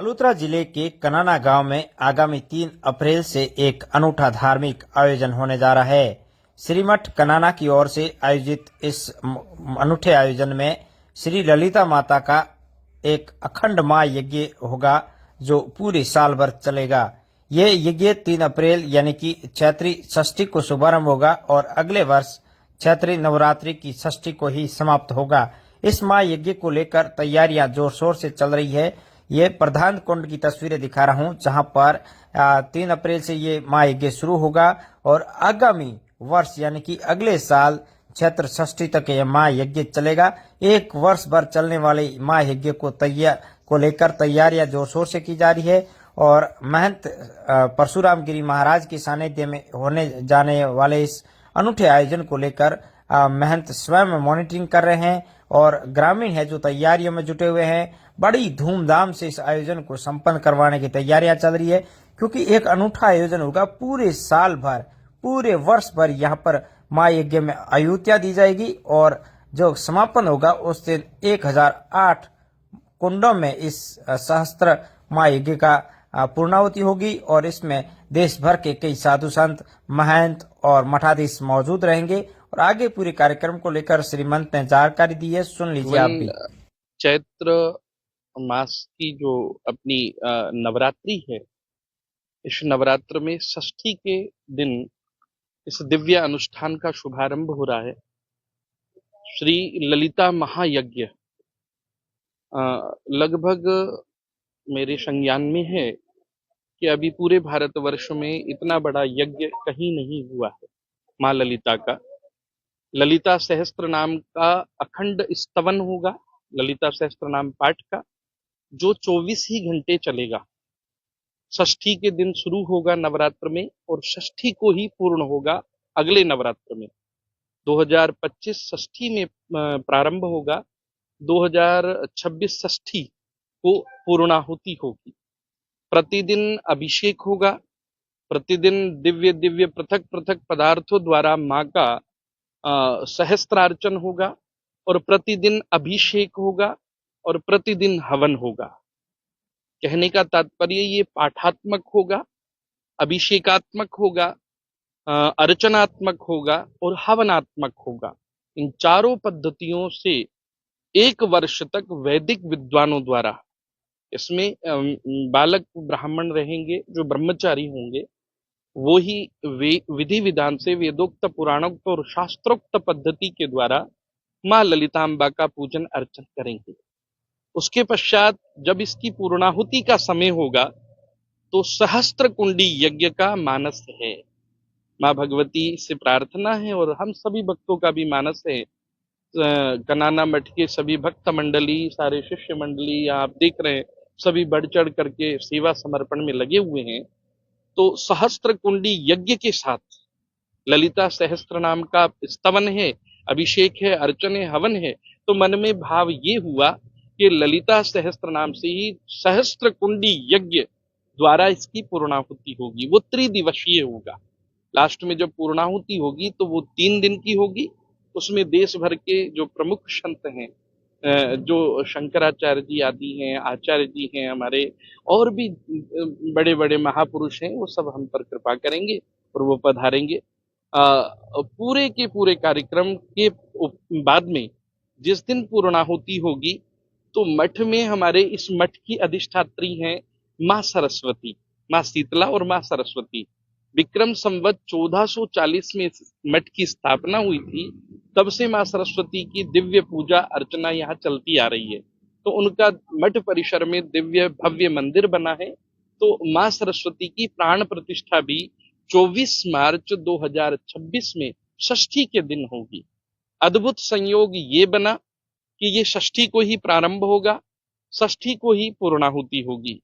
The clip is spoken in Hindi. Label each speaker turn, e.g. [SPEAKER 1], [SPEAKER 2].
[SPEAKER 1] अलोत्रा जिले के कनाना गांव में आगामी 3 अप्रैल से एक अनूठा धार्मिक आयोजन होने जा रहा है। श्रीमठ कनाना की ओर से आयोजित इस अनूठे आयोजन में श्री ललिता माता का एक अखंड मां यज्ञ होगा जो पूरे साल भर चलेगा। ये यज्ञ 3 अप्रैल यानी कि चैत्री षष्ठी को शुभारंभ होगा और अगले वर्ष चैत्री नवरात्रि की षष्ठी को ही समाप्त होगा। इस मां यज्ञ को लेकर तैयारियां जोर शोर से चल रही है। ये प्रधान कुंड की तस्वीरें दिखा रहा हूं जहां पर 3 अप्रैल से ये मां यज्ञ शुरू होगा और आगामी वर्ष यानी कि अगले साल चैत्र षष्ठी तक यह मां यज्ञ चलेगा। एक वर्ष भर चलने वाले मां यज्ञ को लेकर तैयारियां जोर शोर से की जा रही है और महंत परशुराम गिरी महाराज के सानिध्य में होने जाने वाले इस अनूठे आयोजन को लेकर महंत स्वयं मॉनिटरिंग कर रहे हैं और ग्रामीण है जो तैयारियों में जुटे हुए हैं। बड़ी धूमधाम से इस आयोजन को संपन्न करवाने की तैयारियां चल रही है क्योंकि एक अनूठा आयोजन होगा। पूरे साल भर, पूरे वर्ष भर यहाँ पर मां यज्ञ में आहुतियां दी जाएगी और जो समापन होगा उस दिन 1008 कुंडों में इस सहस्त्र मां यज्ञ का पूर्णाहुति होगी और इसमें देश भर के कई साधु संत, महंत और मठाधीश मौजूद रहेंगे और आगे पूरे कार्यक्रम को लेकर श्रीमंत ने जानकारी दी है। सुन लीजिए आप भी।
[SPEAKER 2] चैत्र मास की जो अपनी नवरात्रि है, इस नवरात्र में षष्ठी के दिन इस दिव्य अनुष्ठान का शुभारंभ हो रहा है। श्री ललिता महायज्ञ लगभग मेरे संज्ञान में है कि अभी पूरे भारतवर्ष में इतना बड़ा यज्ञ कहीं नहीं हुआ है। माँ ललिता का ललिता सहस्त्र नाम का अखंड स्तवन होगा, ललिता सहस्त्र नाम पाठ का, जो 24 ही घंटे चलेगा। षष्ठी के दिन शुरू होगा नवरात्र में और षष्ठी को ही पूर्ण होगा अगले नवरात्र में। 2025 षष्ठी में प्रारंभ होगा, 2026 षष्ठी को पूर्णाहुति होगी। प्रतिदिन अभिषेक होगा, प्रतिदिन दिव्य दिव्य पृथक पृथक पदार्थों द्वारा माँ का सहस्त्रार्चन होगा और प्रतिदिन अभिषेक होगा और प्रतिदिन हवन होगा। कहने का तात्पर्य ये पाठात्मक होगा, अभिषेकात्मक होगा, अर्चनात्मक होगा और हवनात्मक होगा। इन चारों पद्धतियों से 1 वर्ष तक वैदिक विद्वानों द्वारा, इसमें बालक ब्राह्मण रहेंगे जो ब्रह्मचारी होंगे, वो ही विधि विधान से वेदोक्त पुराणोक्त और शास्त्रोक्त पद्धति के द्वारा माँ ललितांबा का पूजन अर्चन करेंगे। उसके पश्चात जब इसकी पूर्णाहुति का समय होगा तो सहस्त्र कुंडी यज्ञ का मानस है। माँ भगवती से प्रार्थना है और हम सभी भक्तों का भी मानस है। कनाना मठ के सभी भक्त मंडली, सारे शिष्य मंडली, आप देख रहे हैं, सभी बढ़ चढ़ करके सेवा समर्पण में लगे हुए हैं। तो सहस्त्र कुंडी यज्ञ के साथ ललिता सहस्त्र नाम का स्तवन है, अभिषेक है, अर्चन है, हवन है। तो मन में भाव ये हुआ कि ललिता सहस्त्र नाम से ही सहस्त्र कुंडी यज्ञ द्वारा इसकी पूर्णाहुति होगी। वो त्रिदिवसीय होगा। लास्ट में जब पूर्णाहुति होगी तो वो 3 दिन की होगी। उसमें देश भर के जो प्रमुख संत हैं, जो शंकराचार्य जी आदि हैं, आचार्य जी हैं, हमारे और भी बड़े बड़े महापुरुष हैं, वो सब हम पर कृपा करेंगे और वो पधारेंगे। पूरे के पूरे कार्यक्रम के बाद में जिस दिन पूर्णाहुति होगी तो मठ में, हमारे इस मठ की अधिष्ठात्री हैं माँ सरस्वती, माँ शीतला और माँ सरस्वती। विक्रम संवत 1440 में मठ की स्थापना हुई थी, तब से माँ सरस्वती की दिव्य पूजा अर्चना यहाँ चलती आ रही है। तो उनका मठ परिसर में दिव्य भव्य मंदिर बना है। तो माँ सरस्वती की प्राण प्रतिष्ठा भी 24 मार्च 2026 में षष्ठी के दिन होगी। अद्भुत संयोग ये बना कि ये षष्ठी को ही प्रारंभ होगा, षष्ठी को ही पूर्णाहुति होगी।